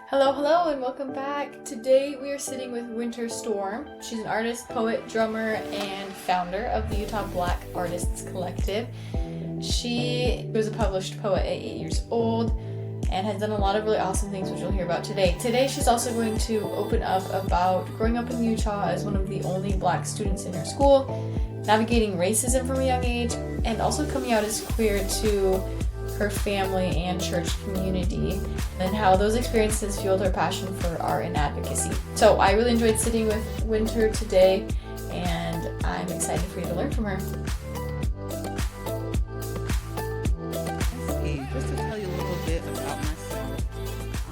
Hello, hello, and welcome back. Today we are sitting with Wynter Storm. She's an artist, poet, drummer, and founder of the Utah Black Artists Collective. She was a published poet at 8 years old and has done a lot of really awesome things, which you'll hear about today. Today she's also going to open up about growing up in Utah as one of the only black students in her school, navigating racism from a young age, and also coming out as queer to her family and church community, and how those experiences fueled her passion for art and advocacy. So I really enjoyed sitting with Wynter today, and I'm excited for you to learn from her. Just to tell you a little bit about myself,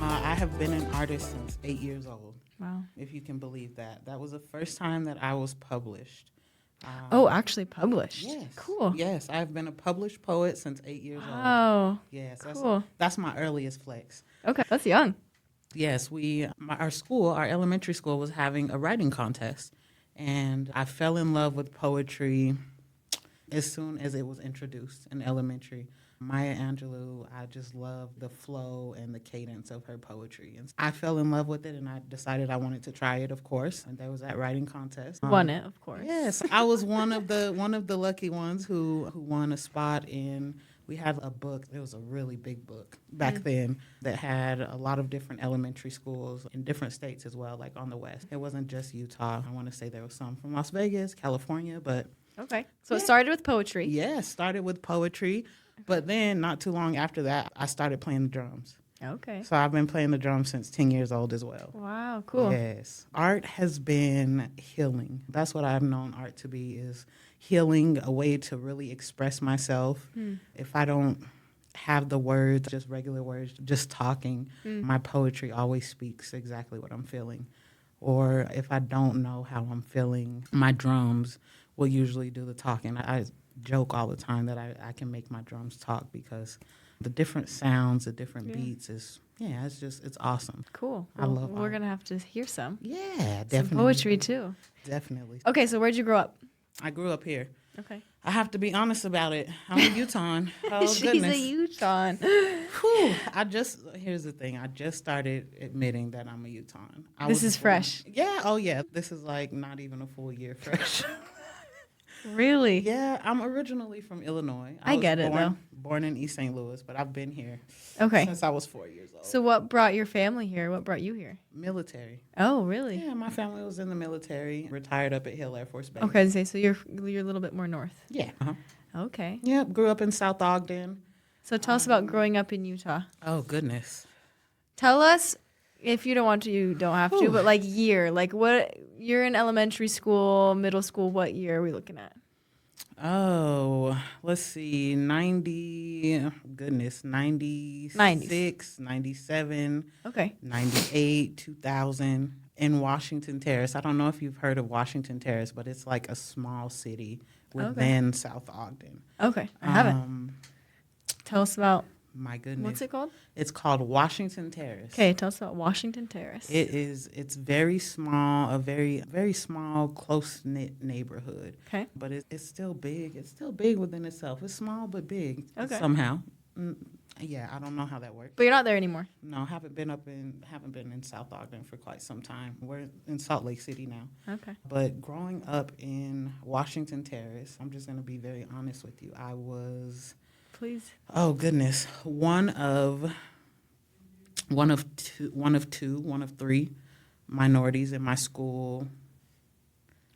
I have been an artist since 8 years old. Wow. If you can believe that. That was the first time that I was published. Actually published. Yes. Cool. Yes, I've been a published poet since 8 years old. Oh. Yes, Cool. that's my earliest flex. Okay, that's young. Yes, our elementary school was having a writing contest, and I fell in love with poetry as soon as it was introduced in elementary. Maya Angelou, I just loved the flow and the cadence of her poetry. And I fell in love with it, and I decided I wanted to try it, of course. And there was that writing contest. Won it, of course. Yes, I was one of the lucky ones who won a spot in. We had a book. It was a really big book back then that had a lot of different elementary schools in different states as well, like on the West. It wasn't just Utah. I want to say there was some from Las Vegas, California, but Okay. So it started with poetry. yeah, started with poetry. But then not too long after that, I started playing the drums. Okay. So I've been playing the drums since 10 years old as well. Wow, cool. Yes. Art has been healing. That's what I've known art to be, is healing, a way to really express myself. If I don't have the words, just regular words, just talking, my poetry always speaks exactly what I'm feeling. Or if I don't know how I'm feeling, my drums will usually do the talking. I joke all the time that I can make my drums talk because the different sounds, the different beats it's awesome. Cool. I love We're art. going to have to hear some. Yeah, definitely. Some poetry too. Definitely. Okay, so where'd you grow up? I grew up here. Okay. I have to be honest about it. I'm a Utahn. Oh, She's goodness. a Utahn. Whew. Here's the thing. I just started admitting that I'm a Utahn. This is fresh. Yeah. Oh, yeah. This is like not even a full year fresh. Really? Yeah. I'm originally from Illinois. I get it, though. Born in East St. Louis, but I've been here Okay. since I was 4 years old. So what brought your family here? What brought you here? Military. Oh, really? Yeah, my family was in the military, retired up at Hill Air Force Base. Okay, so you're a little bit more north. Yeah. Uh-huh. Okay. Yep, grew up in South Ogden. So tell us about growing up in Utah. Oh, goodness. Tell us, if you don't want to, you don't have to, but like year. Like what, you're in elementary school, middle school, what year are we looking at? Oh, let's see, 96, 97, Okay. 98, 2000 in Washington Terrace. I don't know if you've heard of Washington Terrace, but it's like a small city within South Ogden. Okay. I haven't. Tell us about, My goodness. what's it called? It's called Washington Terrace. Okay, tell us about Washington Terrace. It's very small, a very, very small, close-knit neighborhood. Okay. But it's still big. It's still big within itself. It's small but big Okay. Yeah, I don't know how that works. But you're not there anymore. No, haven't been in South Ogden for quite some time. We're in Salt Lake City now. Okay. But growing up in Washington Terrace, I'm just going to be very honest with you. I was, Please. oh goodness, one of three minorities in my school.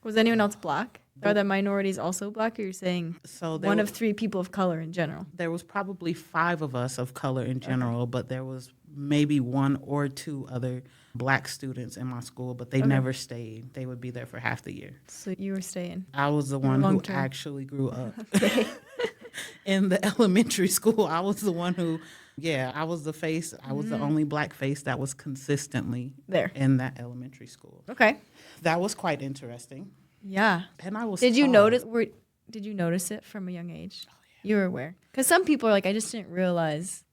Was anyone else black? Are the minorities also black, or you're saying So one of three people of color in general? There was probably 5 of us of color in general, but there was maybe 1 or 2 other black students in my school, but they never stayed. They would be there for half the year. So you were staying. I was the one who long-term. actually grew up in the elementary school. I was the one who, I was the face. I was the only black face that was consistently There. in that elementary school. Okay. That was quite interesting. Yeah. And I was Did you tall. Did you notice it from a young age? Oh, yeah. You were aware. Because some people are like, I just didn't realize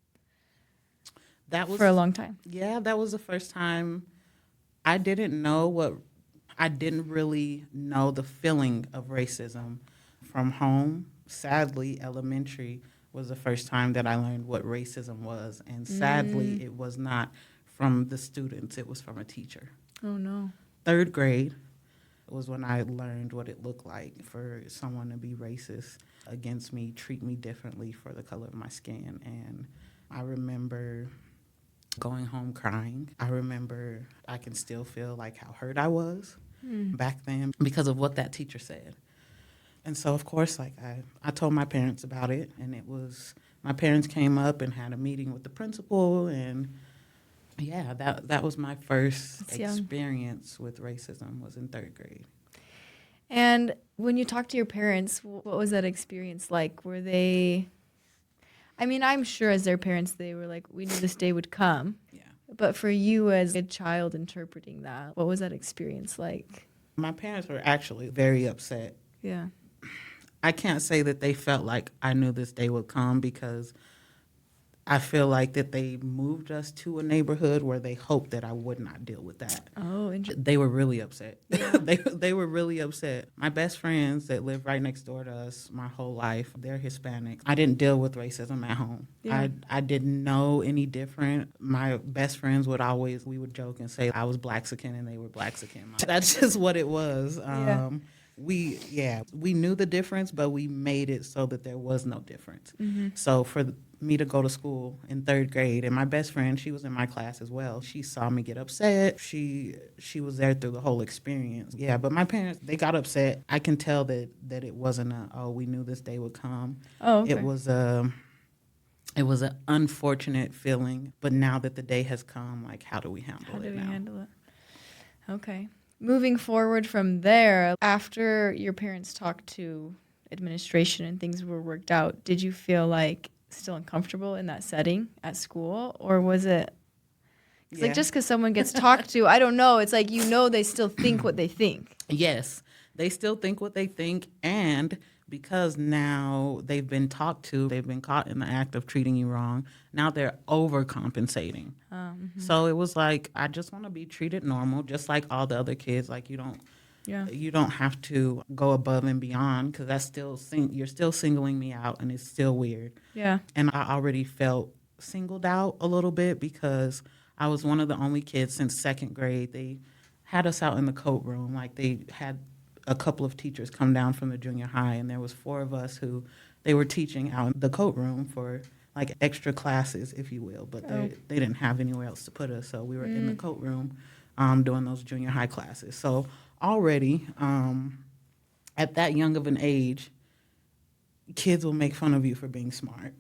That was for a long time. Yeah, that was the first time I didn't really know the feeling of racism from home. Sadly, elementary was the first time that I learned what racism was. And sadly, it was not from the students. It was from a teacher. Oh, no. 3rd grade was when I learned what it looked like for someone to be racist against me, treat me differently for the color of my skin. And I remember going home crying. I remember I can still feel like how hurt I was back then because of what that teacher said. And so, of course, like I told my parents about it, and it was, my parents came up and had a meeting with the principal, and yeah, that was my first experience with racism, was in 3rd grade. And when you talked to your parents, what was that experience like? Were they, I mean, I'm sure as their parents, they were like, we knew this day would come. Yeah. But for you as a child interpreting that, what was that experience like? My parents were actually very upset. Yeah. I can't say that they felt like I knew this day would come, because I feel like that they moved us to a neighborhood where they hoped that I would not deal with that. Oh, interesting. They were really upset. Yeah. They were really upset. My best friends that live right next door to us my whole life, they're Hispanic. I didn't deal with racism at home. Yeah. I didn't know any different. My best friends would always, we would joke and say I was Blaxican and they were Blaxican. That's just what it was. We knew the difference, but we made it so that there was no difference. Mm-hmm. So for me to go to school in 3rd grade, and my best friend, she was in my class as well. She saw me get upset. She was there through the whole experience. Yeah, but my parents, they got upset. I can tell that it wasn't we knew this day would come. Oh, okay. It was an unfortunate feeling, but now that the day has come, like, how do we handle it now? Handle it? Okay. Moving forward from there, after your parents talked to administration and things were worked out, did you feel like still uncomfortable in that setting at school? Or was it like just because someone gets talked to, I don't know, it's like, they still think what they think. Yes, they still think what they think, and because now they've been talked to, they've been caught in the act of treating you wrong, now they're overcompensating. So it was like, I just want to be treated normal, just like all the other kids. Like, you don't have to go above and beyond, because that's still you're still singling me out, and it's still weird. Yeah. And I already felt singled out a little bit, because I was one of the only kids since 2nd grade. They had us out in the coat room. Like, they had a couple of teachers come down from the junior high, and there was 4 of us who they were teaching out in the coat room for like extra classes, if you will, but they didn't have anywhere else to put us, so we were in the coat room doing those junior high classes. So already at that young of an age, kids will make fun of you for being smart.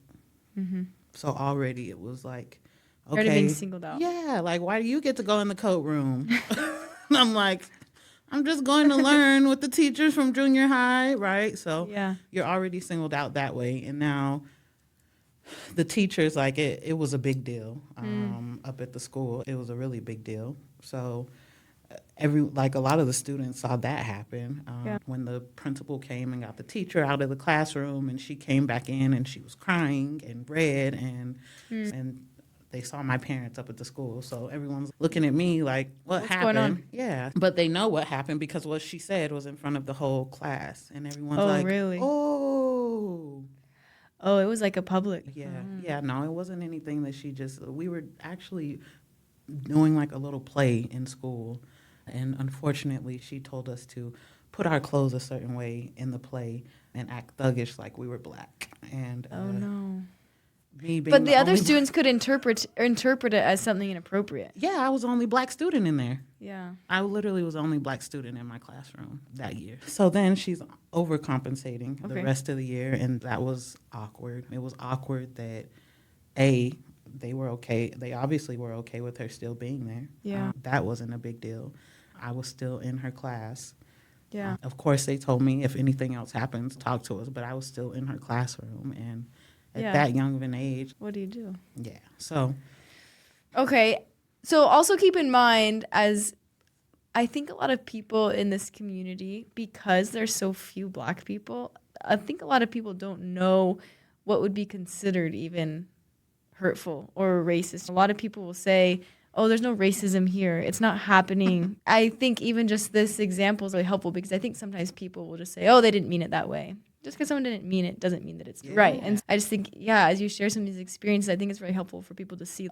Mm-hmm. So already it was like, okay, already being singled out. Yeah, like, why do you get to go in the coat room? And I'm like, I'm just going to learn with the teachers from junior high, right? So you're already singled out that way. And now the teachers, like, it was a big deal up at the school. It was a really big deal. So a lot of the students saw that happen when the principal came and got the teacher out of the classroom, and she came back in and she was crying and red, and they saw my parents up at the school. So everyone's looking at me like, what's happened? Going on? Yeah. But they know what happened, because what she said was in front of the whole class. And everyone's like, really? Oh, it was like a public. Yeah. Yeah, no, it wasn't anything that we were actually doing like a little play in school. And unfortunately, she told us to put our clothes a certain way in the play and act thuggish like we were black. And oh, no. But the other students could interpret it as something inappropriate. Yeah, I was the only black student in there. Yeah. I literally was the only black student in my classroom that year. So then she's overcompensating the rest of the year, and that was awkward. It was awkward that, they were okay. They obviously were okay with her still being there. Yeah. That wasn't a big deal. I was still in her class. Yeah. Of course, they told me if anything else happens, talk to us, but I was still in her classroom, and at that young of an age. What do you do? Yeah. So. Okay. So also keep in mind, as I think a lot of people in this community, because there's so few black people, I think a lot of people don't know what would be considered even hurtful or racist. A lot of people will say, oh, there's no racism here. It's not happening. I think even just this example is really helpful, because I think sometimes people will just say, oh, they didn't mean it that way. Just because someone didn't mean it doesn't mean that it's right. And I just think, as you share some of these experiences, I think it's very helpful for people to see,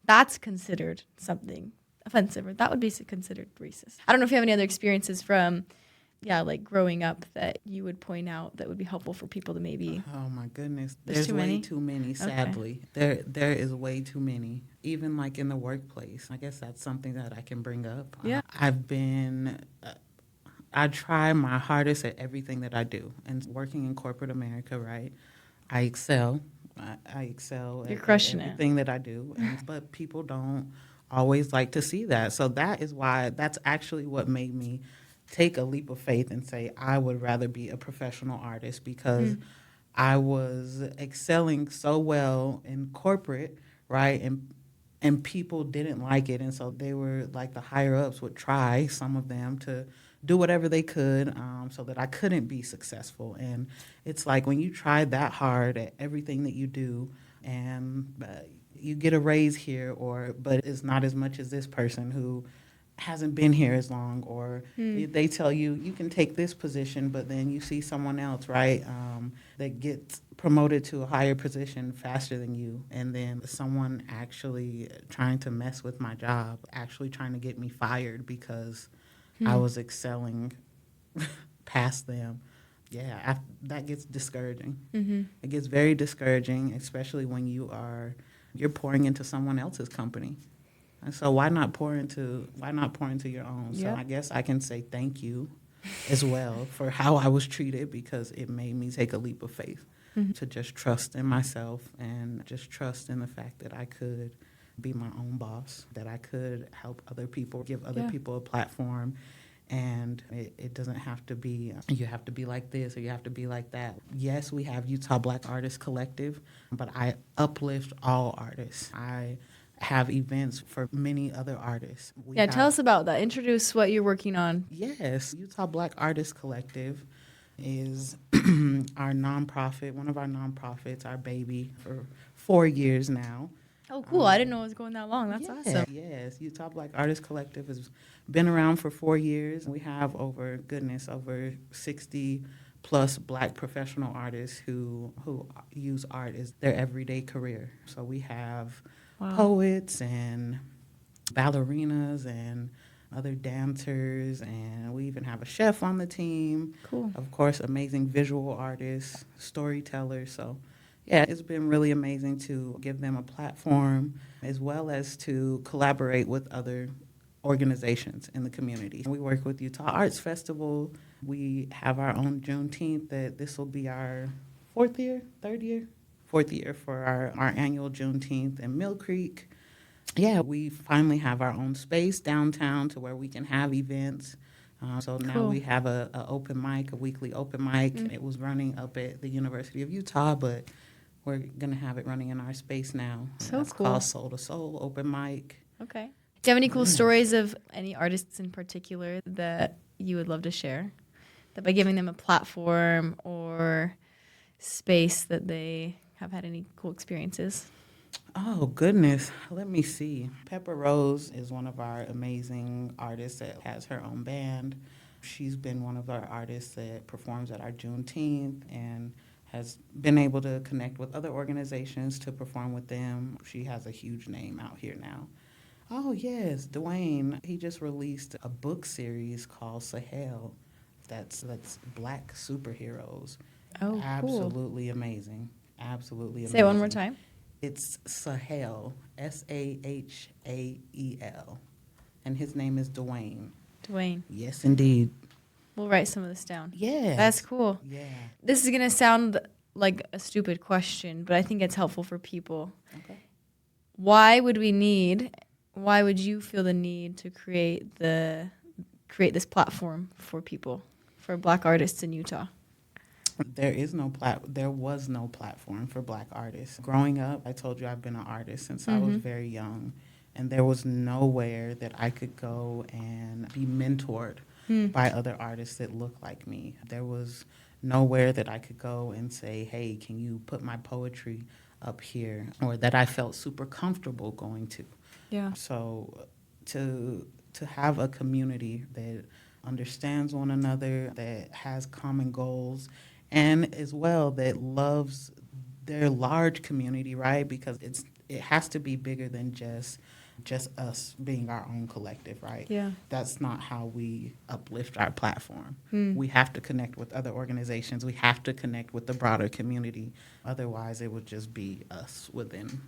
that's considered something offensive, or that would be considered racist. I don't know if you have any other experiences from, like growing up that you would point out that would be helpful for people to maybe. Oh my goodness, There's too many? too many. Sadly, there is way too many. Even like in the workplace, I guess that's something that I can bring up. Yeah. I try my hardest at everything that I do, and working in corporate America, right? I excel. I excel You're at crushing everything that I do, but people don't always like to see that. So that is why that's actually what made me take a leap of faith and say I would rather be a professional artist, because I was excelling so well in corporate, right? And people didn't like it, and so they were like, the higher ups would try, some of them, to do whatever they could, so that I couldn't be successful. And it's like, when you try that hard at everything that you do, and you get a raise here, but it's not as much as this person who hasn't been here as long, or they tell you you can take this position, but then you see someone else, right, that gets promoted to a higher position faster than you, and then someone actually trying to mess with my job, actually trying to get me fired because I was excelling past them. Yeah, that gets discouraging. It gets very discouraging, especially when you're pouring into someone else's company. And so why not pour into your own? Yep. So I guess I can say thank you as well for how I was treated, because it made me take a leap of faith to just trust in myself, and just trust in the fact that I could be my own boss, that I could help other people, give other people a platform. And it doesn't have to be, you have to be like this or you have to be like that. Yes, we have Utah Black Artists Collective, but I uplift all artists. I have events for many other artists. Tell us about that. Introduce what you're working on. Yes, Utah Black Artists Collective is our nonprofit, one of our nonprofits, our baby, for 4 years now. Oh, cool. I didn't know it was going that long. That's awesome. Yes, Utah Black Artists Collective has been around for 4 years. We have over 60 plus Black professional artists who use art as their everyday career. So we have poets and ballerinas and other dancers, and we even have a chef on the team. Cool. Of course, amazing visual artists, storytellers. So yeah, it's been really amazing to give them a platform, as well as to collaborate with other organizations in the community. We work with Utah Arts Festival. We have our own Juneteenth, that this will be our fourth year for our annual Juneteenth in Mill Creek. Yeah, we finally have our own space downtown to where we can have events. So now we have a weekly open mic. It was running up at the University of Utah, but we're going to have it running in our space now. So It's cool. called Soul to Soul Open Mic. Okay. Do you have any cool stories of any artists in particular that you would love to share? That by giving them a platform or space that they have had any cool experiences? Oh, goodness. Let me see. Pepper Rose is one of our amazing artists that has her own band. She's been one of our artists that performs at our Juneteenth and has been able to connect with other organizations to perform with them. She has a huge name out here now. Oh, yes, Dwayne. He just released a book series called Sahel. That's Black superheroes. Oh, cool. Absolutely amazing. Absolutely amazing. Say it one more time. It's Sahel, Sahael, and his name is Dwayne. Dwayne. Yes, indeed. We'll write some of this down. Yeah. That's cool. Yeah. This is going to sound like a stupid question, but I think it's helpful for people. Okay. Why would you feel the need to create this platform for people, for Black artists in Utah? There was no platform for Black artists. Growing up, I told you I've been an artist since I was very young, and there was nowhere that I could go and be mentored by other artists that looked like me. There was nowhere that I could go and say, hey, can you put my poetry up here, or that I felt super comfortable going to. Yeah. So to have a community that understands one another, that has common goals, and as well that loves their large community, right? Because it has to be bigger than just us being our own collective, right? Yeah. That's not how we uplift our platform. Hmm. We have to connect with other organizations. We have to connect with the broader community. Otherwise, it would just be us within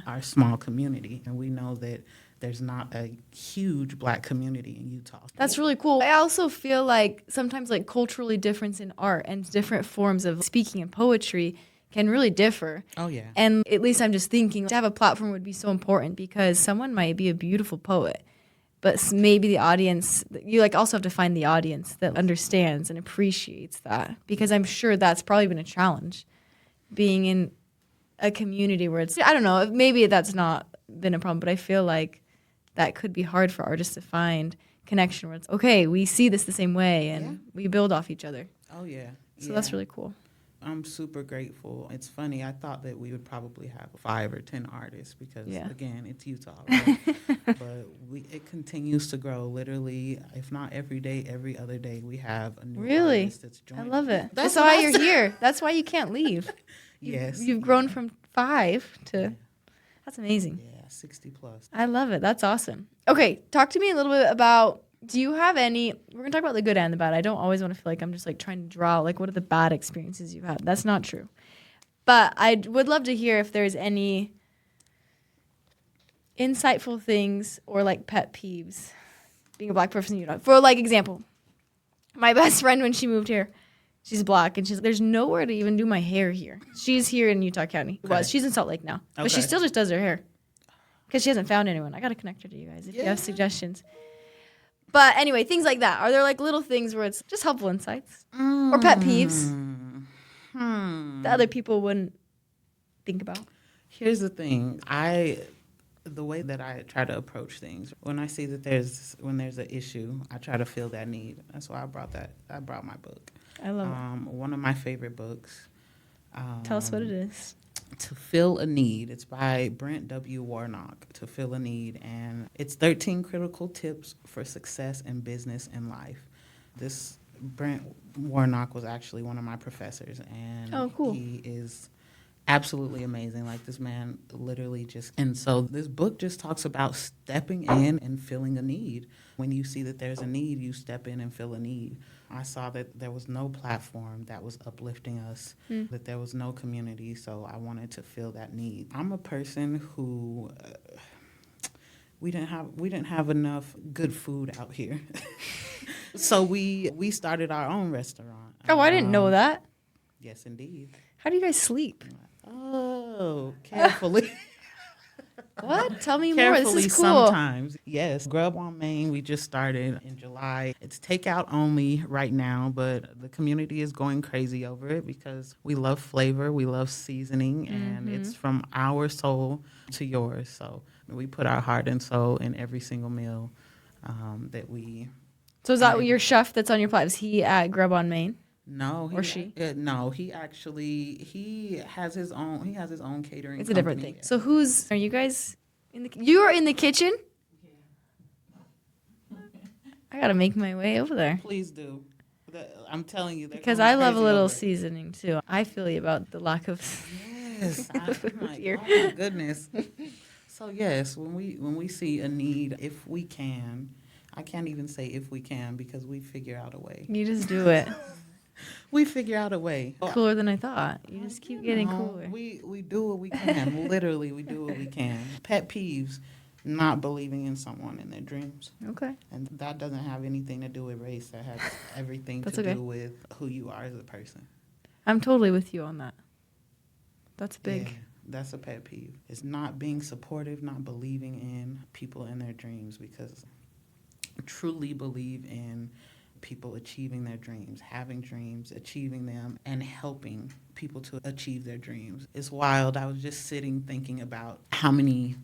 our small community. And we know that there's not a huge Black community in Utah. That's really cool. I also feel like sometimes like culturally difference in art and different forms of speaking and poetry can really differ. Oh, yeah. And at least I'm just thinking to have a platform would be so important because someone might be a beautiful poet, but maybe the audience, you like also have to find the audience that understands and appreciates that, because I'm sure that's probably been a challenge being in a community where it's, I don't know, maybe that's not been a problem, but I feel like that could be hard for artists to find connection where it's, okay, we see this the same way and we build off each other. Oh, yeah. So that's really cool. I'm super grateful. It's funny. I thought that we would probably have 5 or 10 artists because, again, it's Utah. Right? But it continues to grow. Literally, if not every day, every other day, we have a new artist that's joining. I love it. That's why you're here. That's why you can't leave. Yes. You've grown from 5 to... That's amazing. Yeah, 60 plus. I love it. That's awesome. Okay, talk to me a little bit about, do you have any, we're going to talk about the good and the bad. I don't always want to feel like I'm just like trying to draw, like what are the bad experiences you've had? That's not true. But I would love to hear if there's any insightful things or like pet peeves being a Black person in Utah. For like example, my best friend when she moved here, she's Black, and she's there's nowhere to even do my hair here. She's here in Utah County. Okay. Well, she's in Salt Lake now, but she still just does her hair because she hasn't found anyone. I got to connect her to you guys if you have suggestions. But anyway, things like that. Are there like little things where it's just helpful insights or pet peeves that other people wouldn't think about? Here's the thing. The way that I try to approach things, when I see that there's an issue, I try to fill that need. That's why I brought my book. I love it. One of my favorite books. Tell us what it is. To Fill a Need. It's by Brent W. Warnock, To Fill a Need. And it's 13 critical tips for success in business and life. This Brent Warnock was actually one of my professors. And he is absolutely amazing. Like, this man literally just... And so this book just talks about stepping in and filling a need. When you see that there's a need, you step in and fill a need. I saw that there was no platform that was uplifting us, that there was no community, so I wanted to fill that need. I'm a person who... we didn't have enough good food out here. So we started our own restaurant. Oh, I didn't know that. Yes, indeed. How do you guys sleep? Oh, carefully. What? Tell me more. This Carefully is cool. sometimes. Yes. Grub on Main, we just started in July. It's takeout only right now, but the community is going crazy over it because we love flavor, we love seasoning, and it's from our soul to yours. So we put our heart and soul in every single meal that we... So is that your chef that's on your plate? Is he at Grub on Main? No, or she? No, he has his own. He has his own catering. It's a different thing. So are you guys in the? You are in the kitchen. I gotta make my way over there. Please do. I'm telling you, because I love a little seasoning too. I feel you about the lack of. Yes, oh my goodness. So yes, when we see a need, if we can, I can't even say if we can because we figure out a way. You just do it. We figure out a way. Cooler than I thought. You just keep getting cooler. We do what we can. Literally, we do what we can. Pet peeves, not believing in someone in their dreams. Okay. And that doesn't have anything to do with race. That has everything to do with who you are as a person. I'm totally with you on that. That's big. Yeah, that's a pet peeve. It's not being supportive, not believing in people and their dreams, because I truly believe in people achieving their dreams, having dreams, achieving them, and helping people to achieve their dreams. It's wild. I was just sitting thinking about how many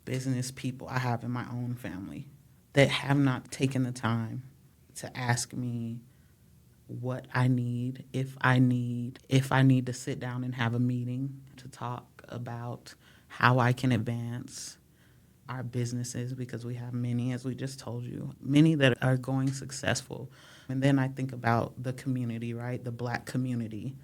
business people I have in my own family that have not taken the time to ask me what I need, if I need to sit down and have a meeting to talk about how I can advance our businesses, because we have many, as we just told you, many that are going successful. And then I think about the community, right? The Black community.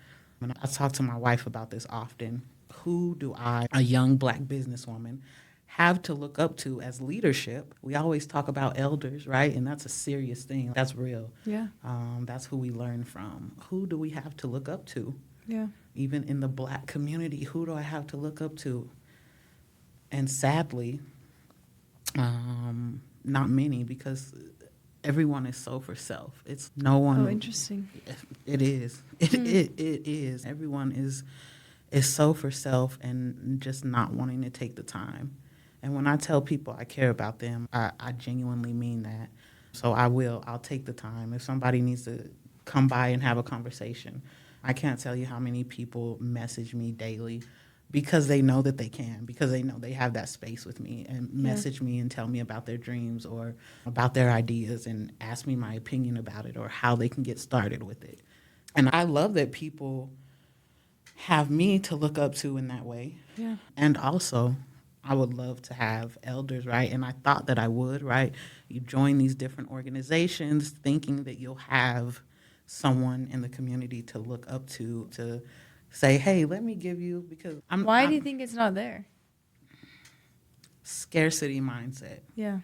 And I talk to my wife about this often. who do I, a young Black businesswoman, have to look up to as leadership? We always talk about elders, right? And that's a serious thing. That's real. Yeah. That's who we learn from. Who do we have to look up to? Yeah. Even in the Black community, who do I have to look up to? And sadly, not many, because everyone is so for self. It's no one. Oh, interesting. It is. It is. Everyone is so for self and just not wanting to take the time. And when I tell people I care about them, I genuinely mean that. So I'll take the time. If somebody needs to come by and have a conversation, I can't tell you how many people message me daily because they know that they can, because they know they have that space with me, and message me and tell me about their dreams or about their ideas and ask me my opinion about it or how they can get started with it. And I love that people have me to look up to in that way. Yeah. And also, I would love to have elders, right? And I thought that I would, right? You join these different organizations thinking that you'll have someone in the community to look up to say, hey, let me give you, because Why do you think it's not there? Scarcity mindset. Yeah.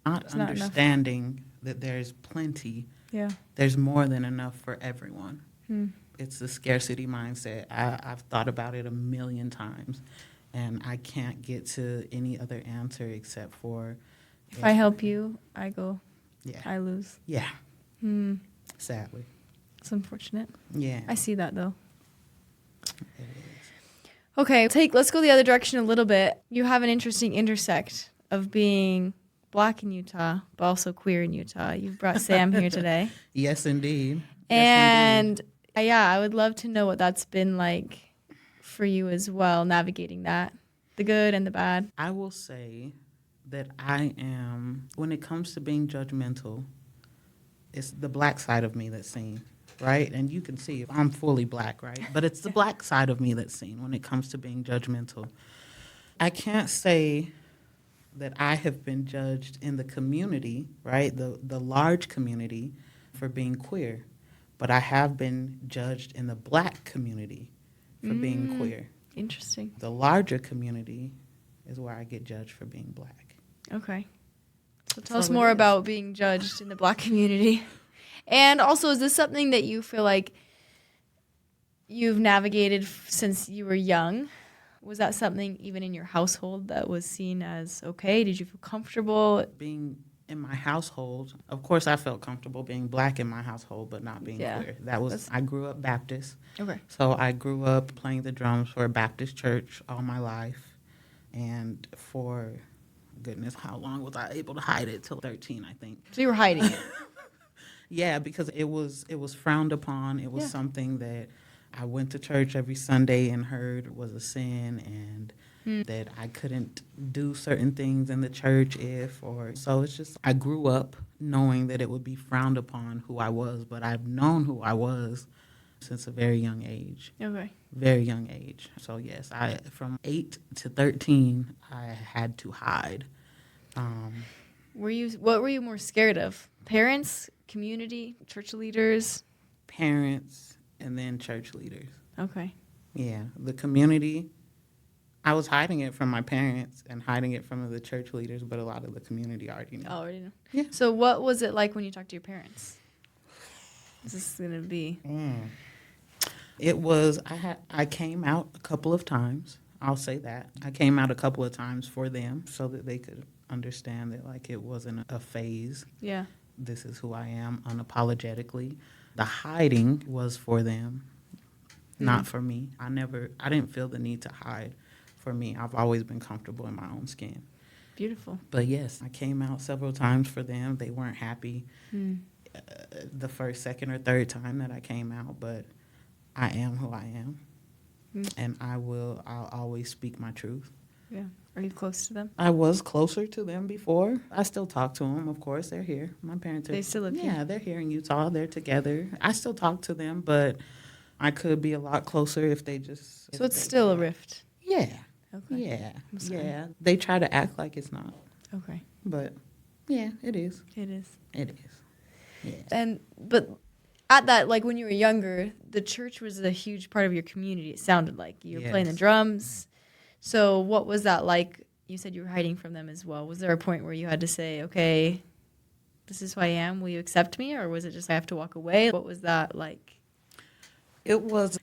Not It's not understanding that there's plenty. Yeah. There's more than enough for everyone. Hmm. It's the scarcity mindset. I've thought about it a million times, and I can't get to any other answer except for If I help you, I go. Yeah. I lose. Yeah. Hmm. Sadly. It's unfortunate. Yeah. I see that though. It is. Okay, let's go the other direction a little bit. You have an interesting intersect of being Black in Utah, but also queer in Utah. You've brought Sam here today. Yes, indeed. And yeah, I would love to know what that's been like for you as well, navigating that, the good and the bad. I will say that I am, when it comes to being judgmental, it's the Black side of me that's seen, right? And you can see I'm fully Black, right? But it's the Black side of me that's seen when it comes to being judgmental. I can't say that I have been judged in the community, right? The large community for being queer. But I have been judged in the Black community for being queer. Interesting. The larger community is where I get judged for being Black. Okay. So tell us more about being judged in the Black community. And also, is this something that you feel like you've navigated since you were young? Was that something even in your household that was seen as okay? Did you feel comfortable? Being in my household, of course, I felt comfortable being Black in my household, but not being queer. I grew up Baptist. Okay. So I grew up playing the drums for a Baptist church all my life. And for goodness, how long was I able to hide it? Till 13, I think. So you were hiding it. Yeah, because it was frowned upon. It was something that I went to church every Sunday and heard was a sin, and that I couldn't do certain things in the church so it's just, I grew up knowing that it would be frowned upon who I was, but I've known who I was since a very young age. Okay. Very young age. So yes, from 8 to 13, I had to hide. What were you more scared of? Parents, community, church leaders? Parents, and then church leaders. Okay. Yeah, the community, I was hiding it from my parents and hiding it from the church leaders, but a lot of the community already knew. Oh, already know. Yeah. So what was it like when you talked to your parents? Is this going to be? It was, I came out a couple of times. I'll say that. I came out a couple of times for them so that they could understand that, like, it wasn't a phase. Yeah. This is who I am unapologetically. The hiding was for them, not for me. I didn't feel the need to hide for me. I've always been comfortable in my own skin. Beautiful. But yes, I came out several times for them. They weren't happy the first, second, or third time that I came out, but I am who I am. And I'll always speak my truth. Yeah. Are you close to them? I was closer to them before. I still talk to them, of course. They're here. My parents are. They still live here? Yeah, they're here in Utah. They're together. I still talk to them, but I could be a lot closer if they just... So it's still a rift? Yeah. Okay. Yeah. I'm sorry. Yeah. They try to act like it's not. Okay. But, yeah, it is. It is. It is. Yeah. But at that, like when you were younger, the church was a huge part of your community. It sounded like you were playing the drums. So what was that like? You said you were hiding from them as well. Was there a point where you had to say, okay, this is who I am, will you accept me? Or was it just I have to walk away? What was that like? It was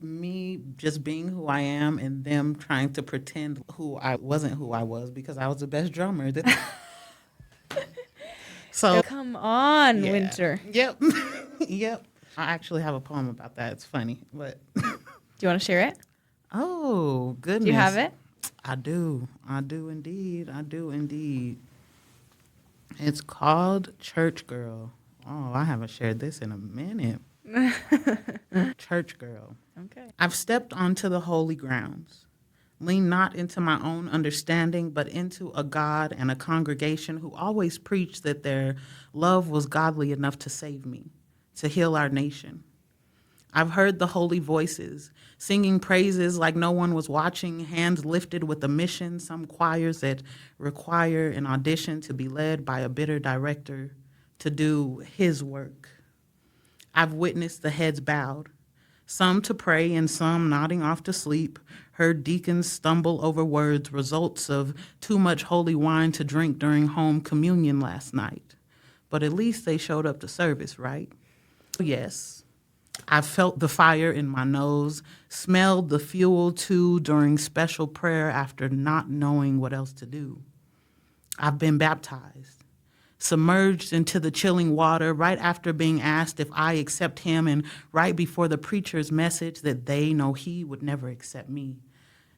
me just being who I am and them trying to pretend who I wasn't who I was because I was the best drummer. So Come on, yeah. Wynter. Yep. Yep. I actually have a poem about that. It's funny, but Do you want to share it? oh, goodness. Do you have it? I do. I do indeed. I do indeed. It's called Church Girl. Oh, I haven't shared this in a minute. Church Girl. Okay. I've stepped onto the holy grounds. Lean not into my own understanding, but into a God and a congregation who always preached that their love was godly enough to save me, to heal our nation. I've heard the holy voices, singing praises like no one was watching, hands lifted with a mission, some choirs that require an audition to be led by a bitter director to do his work. I've witnessed the heads bowed, some to pray and some nodding off to sleep, heard deacons stumble over words, results of too much holy wine to drink during home communion last night. But at least they showed up to service, right? Yes. I felt the fire in my nose, smelled the fuel too during special prayer after not knowing what else to do. I've been baptized, submerged into the chilling water right after being asked if I accept him and right before the preacher's message that they know he would never accept me.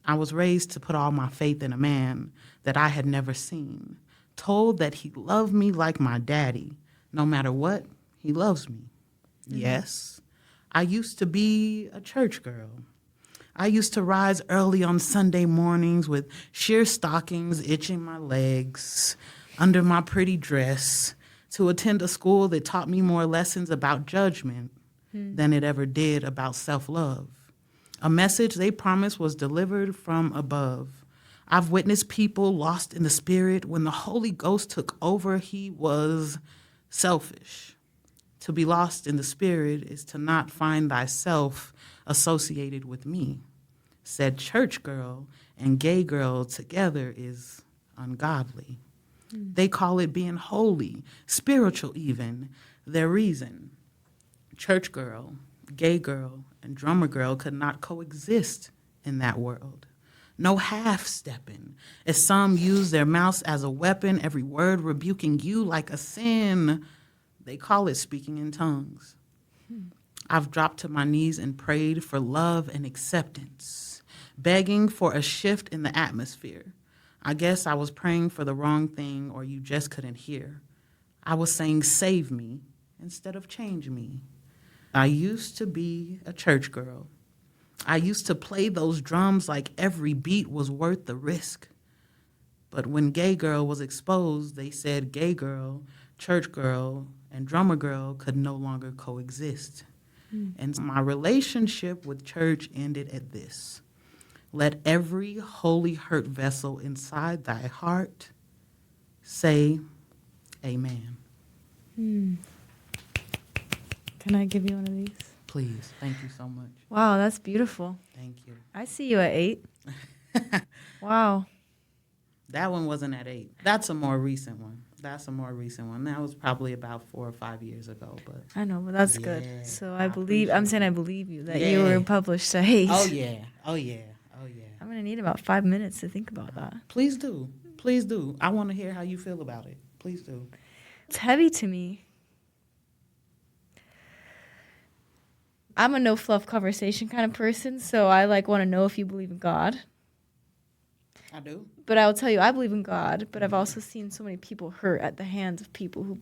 I was raised to put all my faith in a man that I had never seen, told that he loved me like my daddy. No matter what, he loves me. Mm-hmm. Yes, I used to be a church girl. I used to rise early on Sunday mornings with sheer stockings itching my legs, under my pretty dress, to attend a school that taught me more lessons about judgment than it ever did about self-love. A message they promised was delivered from above. I've witnessed people lost in the spirit. When the Holy Ghost took over, he was selfish. To be lost in the spirit is to not find thyself associated with me. Said church girl and gay girl together is ungodly. They call it being holy, spiritual even, their reason. Church girl, gay girl, and drummer girl could not coexist in that world. No half-stepping, as some use their mouths as a weapon, every word rebuking you like a sin. They call it speaking in tongues. I've dropped to my knees and prayed for love and acceptance, begging for a shift in the atmosphere. I guess I was praying for the wrong thing or you just couldn't hear. I was saying save me instead of change me. I used to be a church girl. I used to play those drums like every beat was worth the risk. But when gay girl was exposed, they said gay girl, church girl, and drummer girl could no longer coexist. And my relationship with church ended at this. Let every holy hurt vessel inside thy heart say amen. Can I give you one of these? Please. Thank you so much. Wow, that's beautiful. Thank you. I see you at 8. Wow. That one wasn't at 8. That's a more recent one. That was probably about 4 or 5 years ago. But I know, but that's good. So I believe you that you Yeah. were published at 8. Oh yeah. I'm going to need about 5 minutes to think about that. Please do. I want to hear how you feel about it. Please do. It's heavy to me. I'm a no fluff conversation kind of person, so I want to know if you believe in God. I do. But I will tell you, I believe in God, but I've also seen so many people hurt at the hands of people who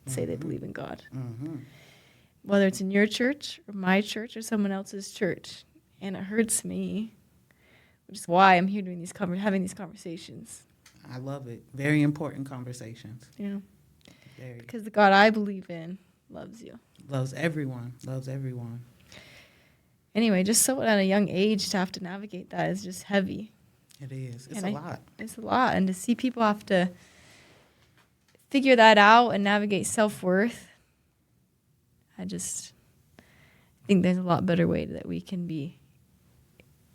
say they believe in God. Mm-hmm. Whether it's in your church or my church or someone else's church. And it hurts me, which is why I'm here doing having these conversations. I love it. Very important conversations. Yeah. Very. Because the God I believe in loves you. Loves everyone. Anyway, just so at a young age to have to navigate that is just heavy. It is. It's a lot. It's a lot. And to see people have to figure that out and navigate self-worth I just think there's a lot better way that we can be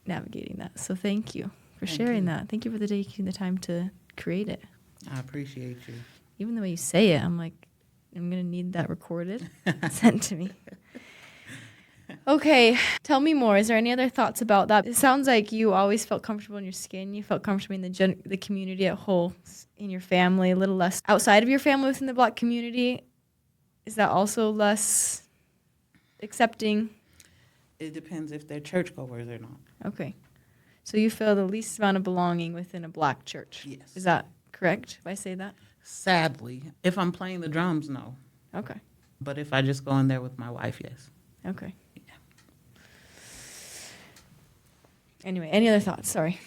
navigating that. So thank you for sharing that. Thank you for taking the time to create it. I appreciate you. Even the way you say it, I'm like, I'm going to need that recorded, sent to me. Okay, tell me more. Is there any other thoughts about that? It sounds like you always felt comfortable in your skin. You felt comfortable in the community at whole, in your family, a little less outside of your family within the Black community. Is that also less accepting? It depends if they're churchgoers or not. Okay. So you feel the least amount of belonging within a Black church? Yes. Is that correct if I say that? Sadly. If I'm playing the drums, no. Okay. But if I just go in there with my wife, yes. Okay. Anyway, any other thoughts? Sorry.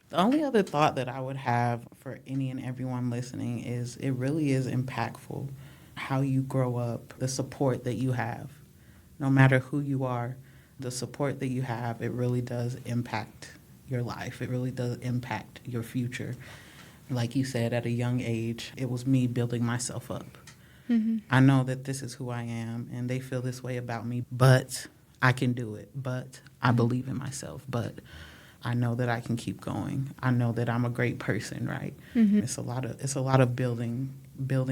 The only other thought that I would have for any and everyone listening is it really is impactful how you grow up, the support that you have. No matter who you are, the support that you have, it really does impact your life. It really does impact your future. Like you said, at a young age, it was me building myself up. Mm-hmm. I know that this is who I am, and they feel this way about me, but I can do it. But I believe in myself. But I know that I can keep going. I know that I'm a great person, right? Mm-hmm. It's a lot of building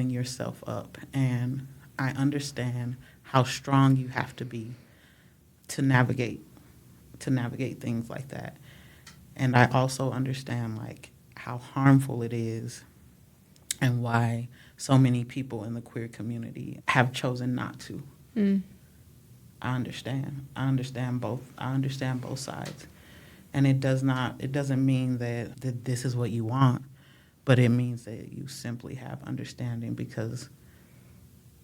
yourself up, and I understand how strong you have to be to navigate things like that. And I also understand like how harmful it is and why so many people in the queer community have chosen not to. Mm. I understand both sides. And it doesn't mean that this is what you want, but it means that you simply have understanding, because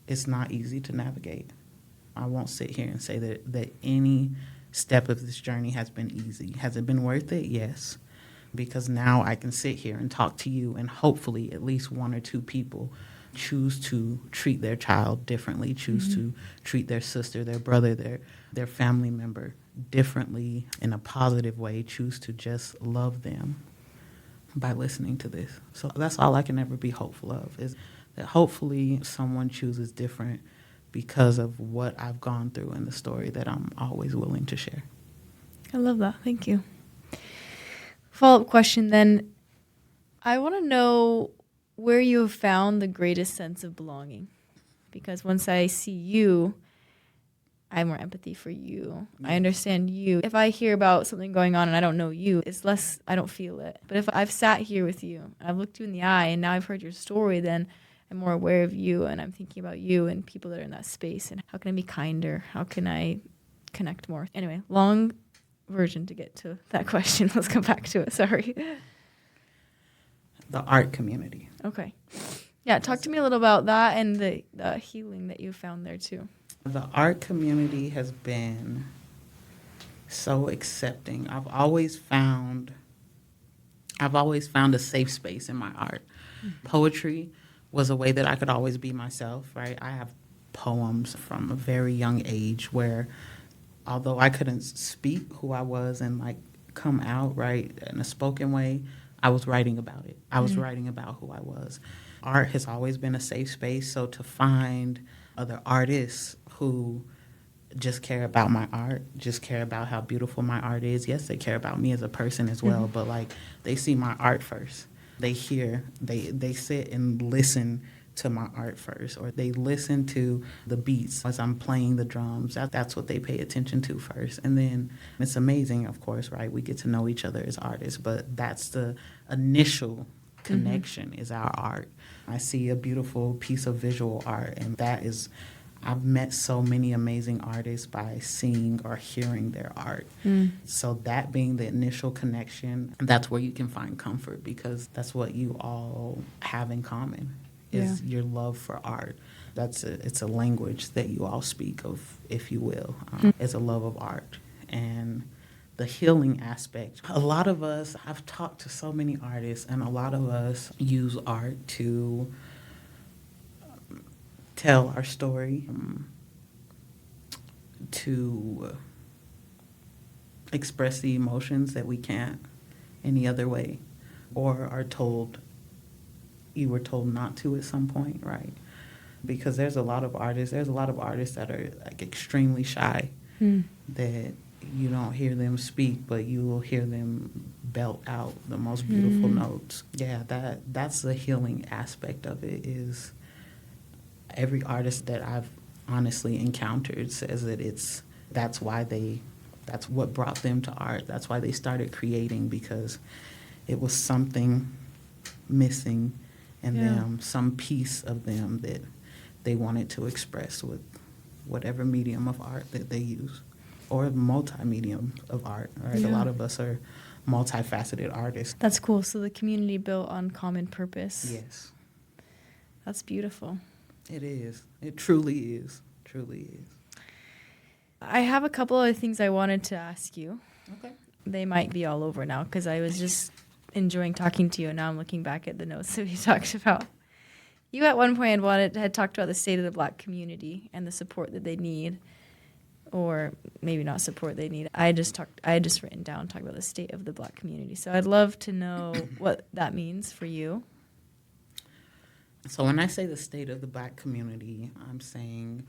it's not easy to navigate. I won't sit here and say that any step of this journey has been easy. Has it been worth it? Yes. Because now I can sit here and talk to you, and hopefully at least one or two people choose to treat their child differently, choose to treat their sister, their brother, their family member differently in a positive way, choose to just love them by listening to this. So that's all I can ever be hopeful of, is that hopefully someone chooses different because of what I've gone through and the story that I'm always willing to share. I love that. Thank you. Follow-up question then. I want to know where you have found the greatest sense of belonging. Because once I see you, I have more empathy for you. Yes. I understand you. If I hear about something going on and I don't know you, it's less, I don't feel it. But if I've sat here with you, I've looked you in the eye, and now I've heard your story, then I'm more aware of you, and I'm thinking about you and people that are in that space, and how can I be kinder? How can I connect more? Anyway, long version to get to that question. Let's come back to it. Sorry. The art community. Okay. Yeah, talk to me a little about that and the healing that you found there too. The art community has been so accepting. I've always found a safe space in my art. Mm-hmm. Poetry was a way that I could always be myself, right? I have poems from a very young age where, although I couldn't speak who I was and like come out, right, in a spoken way, I was writing about it. I was writing about who I was. Art has always been a safe space, so to find other artists who just care about my art, just care about how beautiful my art is. Yes, they care about me as a person as well, but like they see my art first. They hear, they sit and listen to my art first, or they listen to the beats as I'm playing the drums. That's what they pay attention to first. And then it's amazing, of course, right? We get to know each other as artists, but that's the initial connection is our art. I see a beautiful piece of visual art, and that is, I've met so many amazing artists by seeing or hearing their art. So that being the initial connection, that's where you can find comfort, because that's what you all have in common is your love for art. It's a language that you all speak of, if you will, is a love of art. And the healing aspect. A lot of us, I've talked to so many artists, and a lot of us use art to tell our story, to express the emotions that we can't any other way, or are told, you were told not to at some point, right? because there's a lot of artists that are like extremely shy, that you don't hear them speak, but you will hear them belt out the most beautiful notes. Yeah, that's the healing aspect of it. Is every artist that I've honestly encountered says that that's what brought them to art. That's why they started creating, because it was something missing in them, some piece of them that they wanted to express with whatever medium of art that they use, or multi-medium of art. Right? A lot of us are multifaceted artists. That's cool. So the community built on common purpose. Yes. That's beautiful. It is. It truly is. Truly is. I have a couple of things I wanted to ask you. Okay. They might be all over now because I was just enjoying talking to you, and now I'm looking back at the notes that we talked about. You at one point had talked about the state of the Black community and the support that they need, or maybe not support they need. I had just written down, talk about the state of the Black community. So I'd love to know what that means for you. So when I say the state of the Black community, I'm saying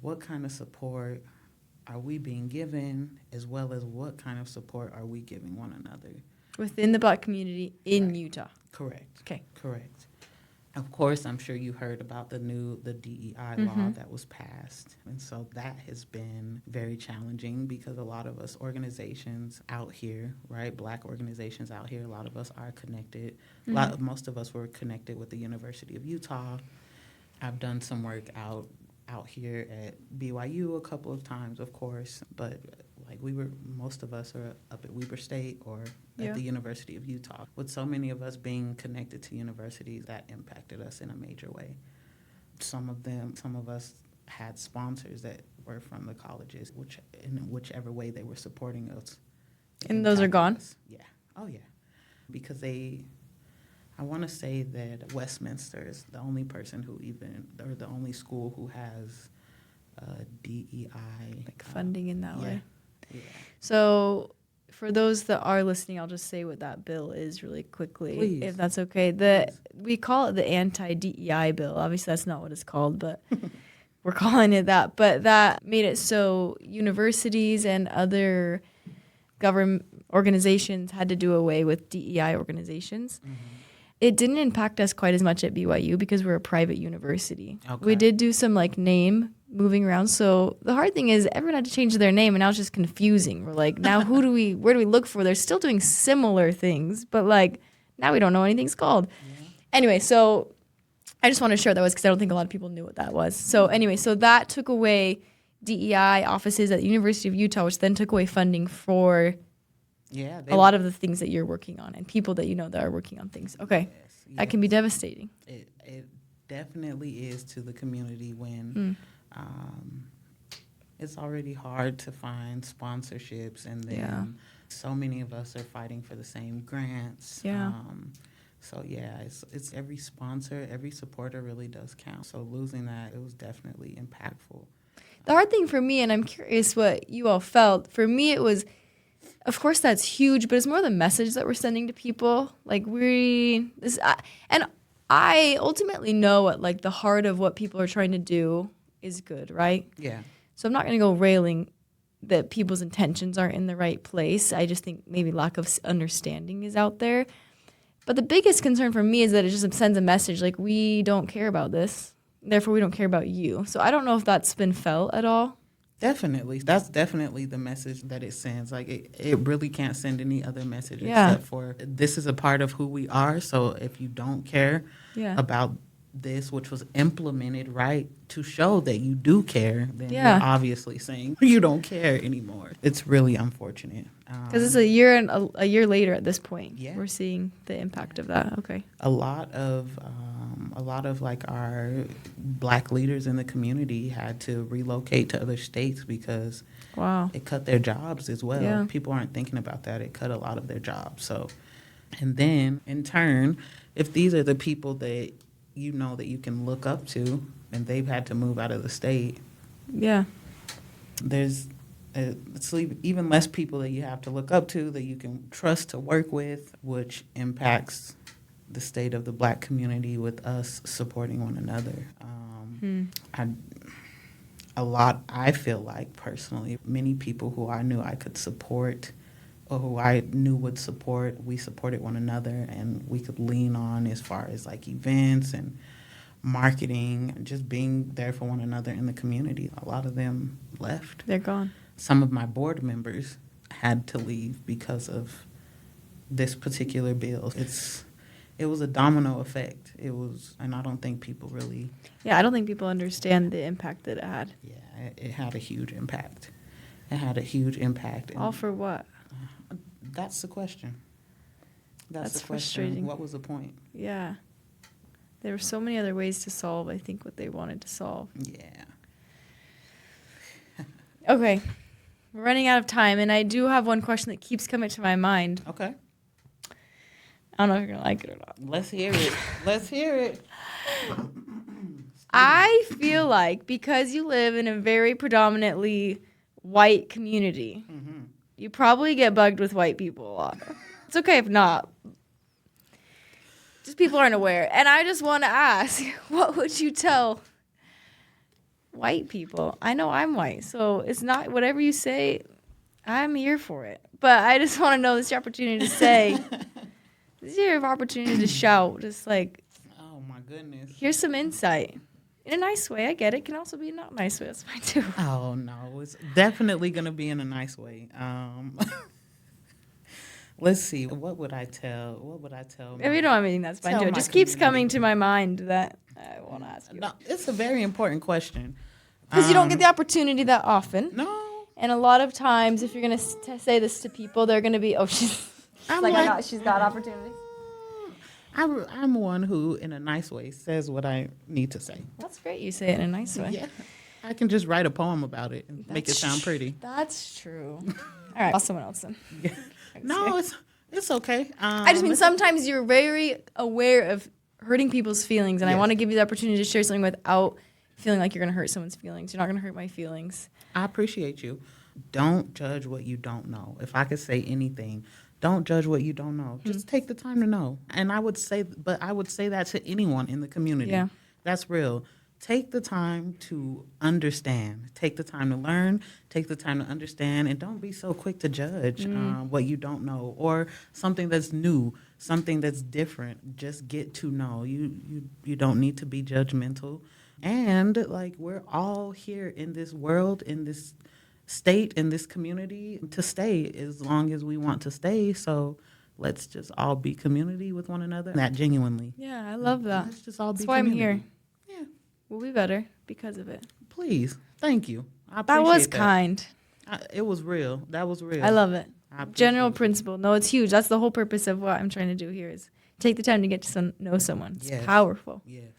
what kind of support are we being given, as well as what kind of support are we giving one another? Within the Black community in Utah. Correct. Okay. Correct. Of course, I'm sure you heard about the DEI law that was passed. And so that has been very challenging, because a lot of us organizations out here, right, Black organizations out here, a lot of us are connected. Most of us were connected with the University of Utah. I've done some work out here at BYU a couple of times, of course, but like most of us are up at Weber State or at the University of Utah. With so many of us being connected to universities, that impacted us in a major way. Some of us had sponsors that were from the colleges, in whichever way they were supporting us. And those are gone? Yeah. Oh, yeah. Because I want to say that Westminster is the only the only school who has DEI. Like funding in that way. Yeah. So for those that are listening, I'll just say what that bill is really quickly, Please. if that's okay. We call it the anti-DEI bill. Obviously, that's not what it's called, but we're calling it that. But that made it so universities and other government organizations had to do away with DEI organizations. Mm-hmm. It didn't impact us quite as much at BYU because we're a private university. Okay. We did do some name moving around. So the hard thing is everyone had to change their name, and now it's just confusing. We're like, now where do we look for? They're still doing similar things, but now we don't know what anything's called. Yeah. Anyway, so I just want to share what that was because I don't think a lot of people knew what that was. So anyway, so that took away DEI offices at the University of Utah, which then took away funding for a lot of the things that you're working on and people that you know that are working on things. Okay. Yes. That can be devastating. It definitely is to the community when it's already hard to find sponsorships, and then so many of us are fighting for the same grants. Yeah. It's every sponsor, every supporter really does count. So losing that, it was definitely impactful. The hard thing for me, and I'm curious what you all felt, for me it was, of course that's huge, but it's more the message that we're sending to people. And I ultimately know at the heart of what people are trying to do is good, right? Yeah. So I'm not going to go railing that people's intentions aren't in the right place. I just think maybe lack of understanding is out there. But the biggest concern for me is that it just sends a message we don't care about this, therefore we don't care about you. So I don't know if that's been felt at all. Definitely. That's definitely the message that it sends. It really can't send any other message except for this is a part of who we are. So if you don't care about this, which was implemented to show that you do care, then you're obviously saying you don't care anymore. It's really unfortunate. Because it's a year later at this point. Yeah. We're seeing the impact of that. Okay. A lot of our Black leaders in the community had to relocate to other states because it cut their jobs as well. Yeah. People aren't thinking about that. It cut a lot of their jobs. So, and then in turn, if these are the people that you know that you can look up to, and they've had to move out of the state. Yeah. There's even less people that you have to look up to, that you can trust to work with, which impacts the state of the Black community with us supporting one another. A lot, I feel like personally, many people who I knew I could support or who I knew would support, we supported one another and we could lean on as far as like events and marketing and just being there for one another in the community. A lot of them left. They're gone. Some of my board members had to leave because of this particular bill. It was a domino effect. It was, and I don't think people really. Yeah, I don't think people understand the impact that it had. Yeah, it had a huge impact. It had a huge impact. All for what? That's the question. That's the question. frustrating. What was the point? Yeah. There were so many other ways to solve, I think, what they wanted to solve. Yeah. Okay. We're running out of time, and I do have one question that keeps coming to my mind. Okay. I don't know if you're going to like it or not. Let's hear it. Let's hear it. I feel like because you live in a very predominantly white community, you probably get bugged with white people a lot. It's okay if not. Just people aren't aware. And I just want to ask, what would you tell white people? I know I'm white, so it's not whatever you say, I'm here for it. But I just want to know this is your opportunity to say, this is your opportunity to shout, just like, Oh, my goodness. here's some insight. In a nice way, I get it. Can also be a not nice way. That's fine too. Oh, no. It's definitely going to be in a nice way. Let's see. What would I tell? If you don't have anything, that's fine Tell too. It my just keeps community. coming to my mind that I want to ask you. No, it's a very important question. Because you don't get the opportunity that often. No. And a lot of times, if you're going to say this to people, they're going to be, oh, she's she's got opportunities. I'm one who, in a nice way, says what I need to say. That's great. You say it in a nice way. Yeah. I can just write a poem about it and make it sound pretty. That's true. All right. I'll someone else then. Yeah. No, it's okay. I just mean sometimes you're very aware of hurting people's feelings, and I want to give you the opportunity to share something without feeling like you're going to hurt someone's feelings. You're not going to hurt my feelings. I appreciate you. Don't judge what you don't know. If I could say anything, don't judge what you don't know. Just take the time to know. And I would say that to anyone in the community. Yeah. That's real. Take the time to understand. Take the time to learn. Take the time to understand. And don't be so quick to judge what you don't know or something that's new, something that's different. Just get to know. You don't need to be judgmental. And, like, we're all here in this world, in this state, in this community to stay as long as we want to stay. So let's just all be community with one another. That genuinely. Yeah, I love that. Let's just all be That's why community. I'm here. Yeah. We'll be better because of it. Please. Thank you. I That was appreciate kind. It was real. That was real. I love it. I appreciate General it. principle. No, it's huge. That's the whole purpose of what I'm trying to do here is take the time to get to know someone. It's Yes. powerful. Yes,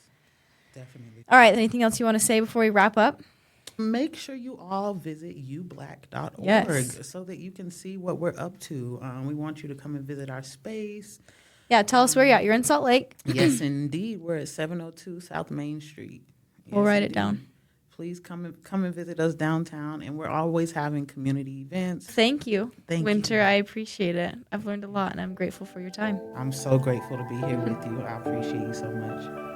definitely. All right. Anything else you want to say before we wrap up? Make sure you all visit youblack.org Yes. so that you can see what we're up to. We want you to come and visit our space. Yeah. Tell us where you're at. You're in Salt Lake. Yes, indeed. We're at 702 South Main Street. We'll Yes, write it indeed. down. Please come and visit us downtown, and we're always having community events. Thank you, Thank Wynter. you. I appreciate it. I've learned a lot, and I'm grateful for your time. I'm so grateful to be here with you. I appreciate you so much.